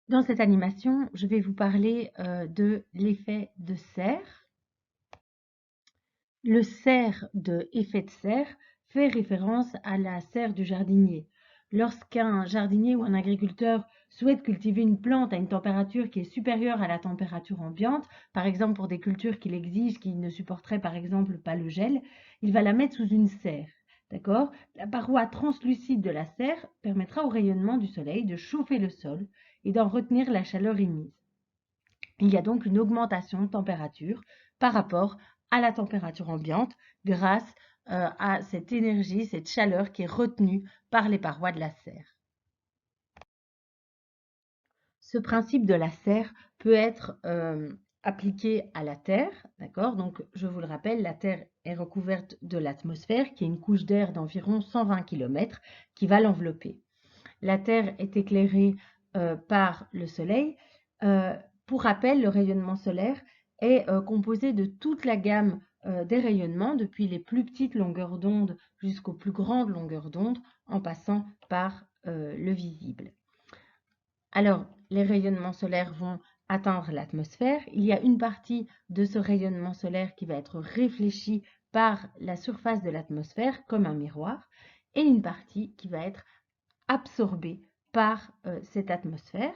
Dans cette animation, je vais vous parler de l'effet de serre. Le cerf de effet de serre fait référence à la serre du jardinier. Lorsqu'un jardinier ou un agriculteur souhaite cultiver une plante à une température qui est supérieure à la température ambiante, par exemple pour des cultures qu'il exige, qui ne supporteraient par exemple pas le gel, il va la mettre sous une serre. D'accord? La paroi translucide de la serre permettra au rayonnement du soleil de chauffer le sol et d'en retenir la chaleur émise. Il y a donc une augmentation de température par rapport à la température ambiante grâce à cette énergie, cette chaleur qui est retenue par les parois de la serre. Ce principe de la serre peut être appliqué à la Terre, d'accord? Donc, je vous le rappelle, la Terre est recouverte de l'atmosphère, qui est une couche d'air d'environ 120 km qui va l'envelopper. La Terre est éclairée par le Soleil. Pour rappel, le rayonnement solaire est composé de toute la gamme des rayonnements, depuis les plus petites longueurs d'onde jusqu'aux plus grandes longueurs d'onde, en passant par le visible. Alors, les rayonnements solaires vont atteindre l'atmosphère. Il y a une partie de ce rayonnement solaire qui va être réfléchie par la surface de l'atmosphère comme un miroir, et une partie qui va être absorbée par cette atmosphère.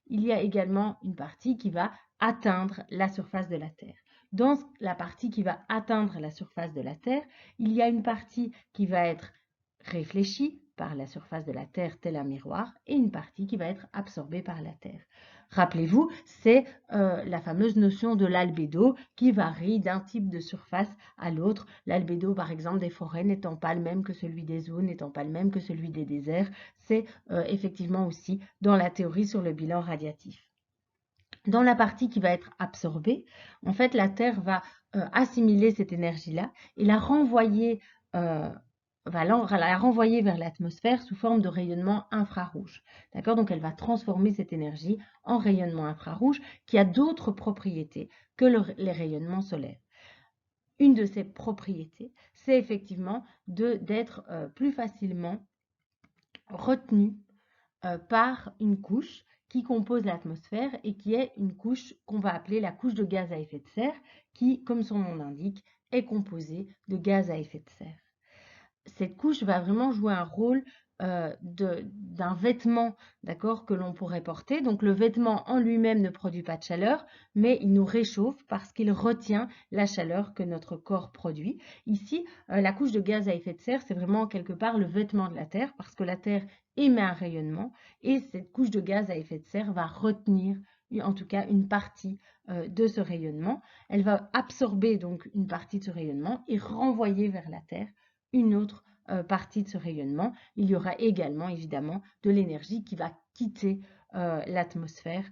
Il y a également une partie qui va atteindre la surface de la Terre. Dans la partie qui va atteindre la surface de la Terre, il y a une partie qui va être réfléchie par la surface de la Terre tel un miroir et une partie qui va être absorbée par la Terre. Rappelez-vous, c'est la fameuse notion de l'albédo qui varie d'un type de surface à l'autre. L'albédo, par exemple, des forêts n'étant pas le même que celui des zones, n'étant pas le même que celui des déserts. C'est effectivement aussi dans la théorie sur le bilan radiatif. Dans la partie qui va être absorbée, en fait, la Terre va assimiler cette énergie-là et la renvoyer vers l'atmosphère sous forme de rayonnement infrarouge. D'accord? Donc, elle va transformer cette énergie en rayonnement infrarouge qui a d'autres propriétés que les rayonnements solaires. Une de ces propriétés, c'est effectivement d'être plus facilement retenu par une couche qui compose l'atmosphère et qui est une couche qu'on va appeler la couche de gaz à effet de serre qui, comme son nom l'indique, est composée de gaz à effet de serre. Cette couche va vraiment jouer un rôle d'un vêtement, d'accord, que l'on pourrait porter. Donc le vêtement en lui-même ne produit pas de chaleur, mais il nous réchauffe parce qu'il retient la chaleur que notre corps produit. Ici, la couche de gaz à effet de serre, c'est vraiment quelque part le vêtement de la Terre, parce que la Terre émet un rayonnement, et cette couche de gaz à effet de serre va retenir en tout cas une partie de ce rayonnement. Elle va absorber donc une partie de ce rayonnement et renvoyer vers la Terre une autre partie de ce rayonnement. Il y aura également évidemment de l'énergie qui va quitter l'atmosphère.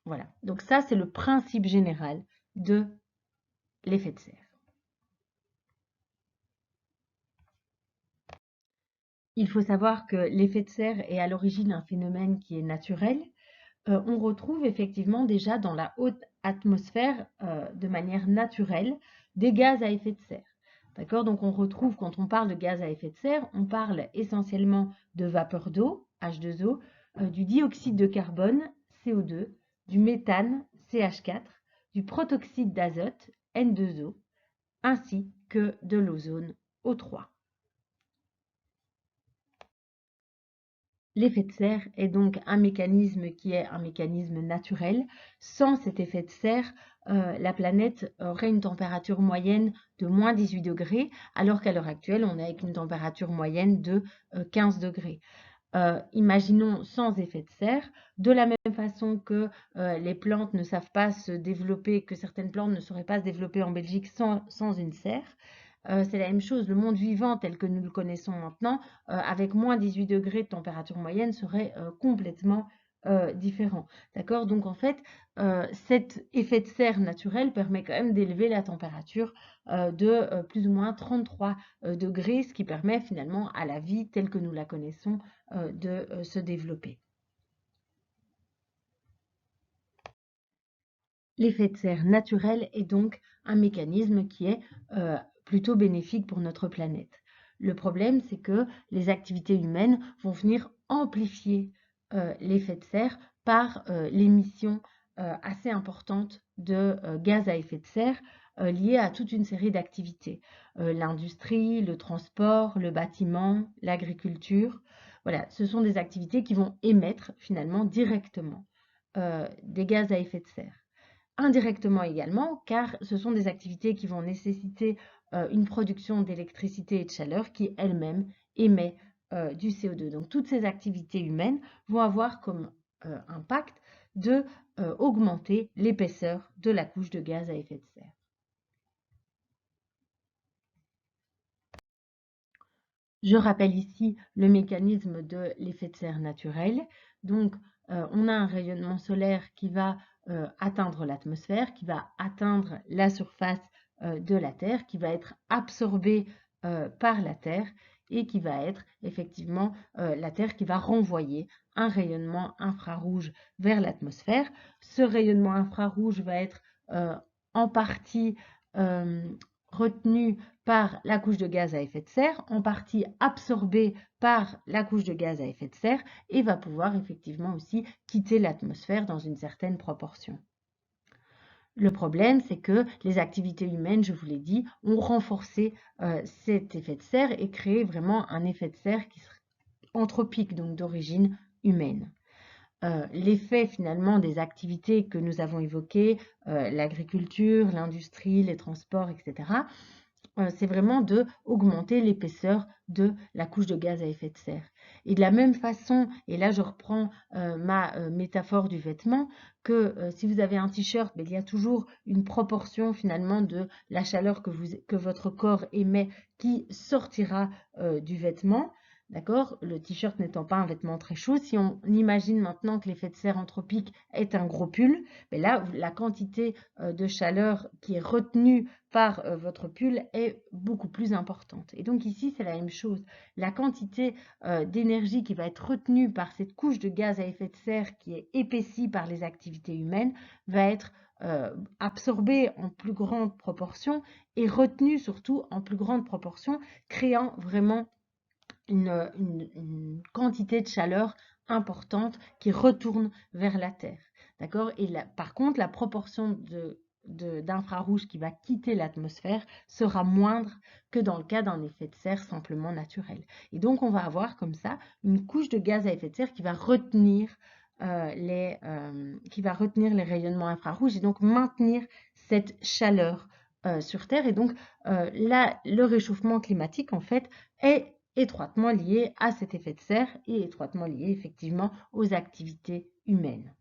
Voilà. Donc ça, c'est le principe général de l'effet de serre. Il faut savoir que l'effet de serre est à l'origine un phénomène qui est naturel. On retrouve effectivement déjà dans la haute atmosphère, de manière naturelle, des gaz à effet de serre. D'accord? Donc on retrouve, quand on parle de gaz à effet de serre, on parle essentiellement de vapeur d'eau, H2O, du dioxyde de carbone, CO2, du méthane, CH4, du protoxyde d'azote, N2O, ainsi que de l'ozone, O3. L'effet de serre est donc un mécanisme qui est un mécanisme naturel. Sans cet effet de serre, la planète aurait une température moyenne de moins 18 degrés, alors qu'à l'heure actuelle, on est avec une température moyenne de 15 degrés. Imaginons sans effet de serre, de la même façon que les plantes ne savent pas se développer, que certaines plantes ne sauraient pas se développer en Belgique sans une serre. C'est la même chose, le monde vivant tel que nous le connaissons maintenant, avec moins 18 degrés de température moyenne, serait complètement différent. D'accord? Donc en fait, cet effet de serre naturel permet quand même d'élever la température de plus ou moins 33 degrés, ce qui permet finalement à la vie telle que nous la connaissons de se développer. L'effet de serre naturel est donc un mécanisme qui est plutôt bénéfique pour notre planète. Le problème, c'est que les activités humaines vont venir amplifier l'effet de serre par l'émission assez importante de gaz à effet de serre liée à toute une série d'activités. L'industrie, le transport, le bâtiment, l'agriculture. Voilà, ce sont des activités qui vont émettre finalement directement des gaz à effet de serre. Indirectement également, car ce sont des activités qui vont nécessiter une production d'électricité et de chaleur qui elle-même émet du CO2. Donc toutes ces activités humaines vont avoir comme impact de augmenter l'épaisseur de la couche de gaz à effet de serre. Je rappelle ici le mécanisme de l'effet de serre naturel. Donc, on a un rayonnement solaire qui va atteindre l'atmosphère, qui va atteindre la surface de la Terre, qui va être absorbé par la Terre et qui va être effectivement la Terre qui va renvoyer un rayonnement infrarouge vers l'atmosphère. Ce rayonnement infrarouge va être en partie retenu par la couche de gaz à effet de serre, en partie absorbée par la couche de gaz à effet de serre et va pouvoir effectivement aussi quitter l'atmosphère dans une certaine proportion. Le problème, c'est que les activités humaines, je vous l'ai dit, ont renforcé cet effet de serre et créé vraiment un effet de serre qui serait anthropique, donc d'origine humaine. L'effet finalement des activités que nous avons évoquées, l'agriculture, l'industrie, les transports, etc., c'est vraiment de augmenter l'épaisseur de la couche de gaz à effet de serre. Et de la même façon, et là je reprends ma métaphore du vêtement, que si vous avez un t-shirt, il y a toujours une proportion finalement de la chaleur que votre corps émet qui sortira du vêtement. D'accord? Le t-shirt n'étant pas un vêtement très chaud, si on imagine maintenant que l'effet de serre anthropique est un gros pull, mais là, la quantité de chaleur qui est retenue par votre pull est beaucoup plus importante. Et donc ici, c'est la même chose. La quantité d'énergie qui va être retenue par cette couche de gaz à effet de serre qui est épaissie par les activités humaines va être absorbée en plus grande proportion et retenue surtout en plus grande proportion, créant vraiment une quantité de chaleur importante qui retourne vers la Terre. D'accord? Et là, par contre, la proportion d'infrarouge qui va quitter l'atmosphère sera moindre que dans le cas d'un effet de serre simplement naturel. Et donc, on va avoir comme ça une couche de gaz à effet de serre qui va retenir les rayonnements infrarouges et donc maintenir cette chaleur sur Terre. Et donc, là, le réchauffement climatique, en fait, est étroitement lié à cet effet de serre et étroitement lié effectivement aux activités humaines.